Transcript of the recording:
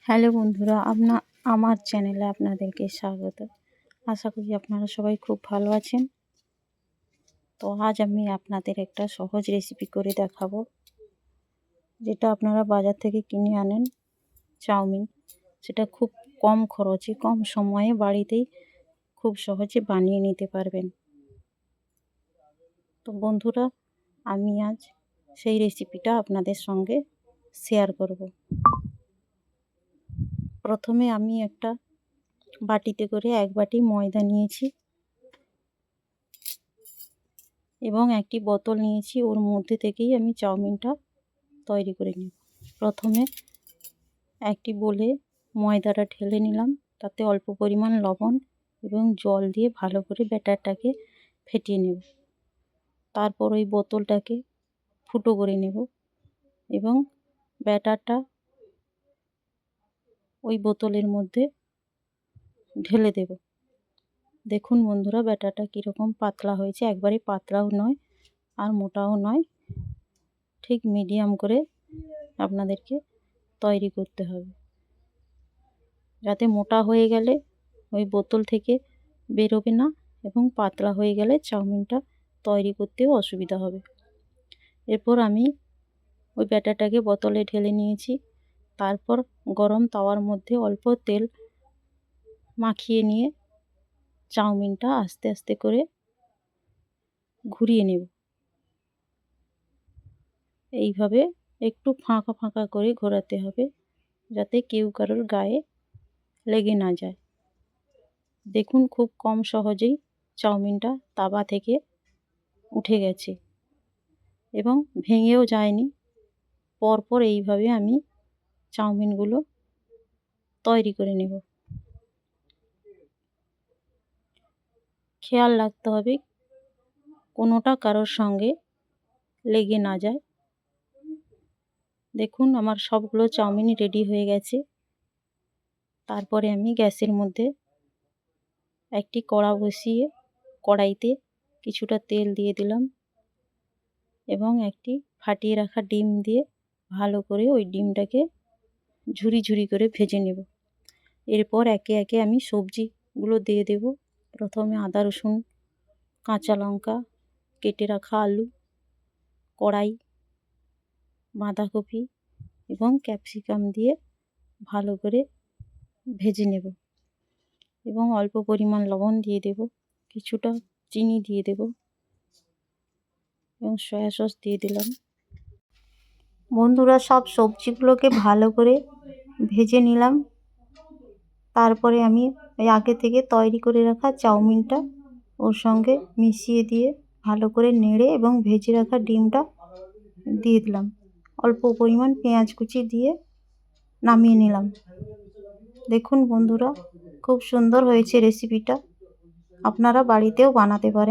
Hello বন্ধুরা, আমার চ্যানেলে আপনাদেরকে স্বাগত। আশা করি আপনারা সবাই খুব ভালো আছেন। তো আজ আমি আপনাদের একটা সহজ রেসিপি করে দেখাবো, যেটা আপনারা বাজার থেকে কিনে আনেন, চাউমিন। সেটা খুব কম খরচে, কম সময়ে বাড়িতেই খুব সহজে বানিয়ে নিতে পারবেন। তো বন্ধুরা, আমি আজ সেই রেসিপিটা আপনাদের সঙ্গে শেয়ার করব। প্রথমে আমি একটা বাটিতে করে 1 বাটি ময়দা নিয়েছি এবং একটি বোতল নিয়েছি। ওর মধ্যে থেকেই আমি চাউমিনটা তৈরি করে নিব। প্রথমে একটি বোলে ময়দাটা ঢেলে নিলাম, তাতে অল্প পরিমাণ লবণ এবং জল দিয়ে ভালো করে ব্যাটারটাকে ফেটিয়ে নেব। তারপর ওই বোতলটাকে ফুটো করে নেব এবং ব্যাটারটা ওই বোতলের মধ্যে ঢেলে দেব। দেখুন বন্ধুরা, ব্যাটারটা কীরকম পাতলা হয়েছে। একবারে পাতলাও নয় আর মোটাও নয়, ঠিক মিডিয়াম করে আপনাদেরকে তৈরি করতে হবে, যাতে মোটা হয়ে গেলে ওই বোতল থেকে বেরোবে না এবং পাতলা হয়ে গেলে চাউমিনটা তৈরি করতেও অসুবিধা হবে। এরপর আমি ওই ব্যাটারটাকে বোতলে ঢেলে নিয়েছি। তারপর গরম তাওয়ার মধ্যে অল্প তেল মাখিয়ে নিয়ে চাউমিনটা আস্তে আস্তে করে ঘুরিয়ে নেব। এইভাবে একটু ফাঁকা ফাঁকা করে ঘোরাতে হবে, যাতে কেউ কারোর গায়ে লেগে না যায়। দেখুন, খুব কম সহজেই চাউমিনটা তাওয়া থেকে উঠে গেছে এবং ভেঙেও যায়নি। পরপর এইভাবে আমি চাউমিনগুলো তৈরি করে নেব। খেয়াল রাখতে হবে কোনোটা কারোর সঙ্গে লেগে না যায়। দেখুন, আমার সবগুলো চাউমিনই রেডি হয়ে গেছে। তারপরে আমি গ্যাসের মধ্যে একটি কড়া বসিয়ে কড়াইতে কিছুটা তেল দিয়ে দিলাম এবং একটি ফাটিয়ে রাখা ডিম দিয়ে ভালো করে ওই ডিমটাকে ঝুরি ঝুরি করে ভেজে নেব। এরপর একে একে আমি সবজিগুলো দিয়ে দেব। প্রথমে আদা রসুন, কাঁচা লঙ্কা, কেটে রাখা আলু, কড়াই, বাঁধাকপি এবং ক্যাপসিকাম দিয়ে ভালো করে ভেজে নেব এবং অল্প পরিমাণ লবণ দিয়ে দেব, কিছুটা চিনি দিয়ে দেব এবং সয়া সস দিয়ে দিলাম। বন্ধুরা, সব সবজিগুলোকে ভালো করে ভেজে নিলাম। তারপরে আমি ওই আগে থেকে তৈরি করে রাখা চাউমিনটা ওর সঙ্গে মিশিয়ে দিয়ে ভালো করে নেড়ে এবং ভেজে রাখা ডিমটা দিয়ে দিলাম। অল্প পরিমাণ পেঁয়াজ কুচি দিয়ে নামিয়ে নিলাম। দেখুন বন্ধুরা, খুব সুন্দর হয়েছে রেসিপিটা। আপনারা বাড়িতেও বানাতে পারেন।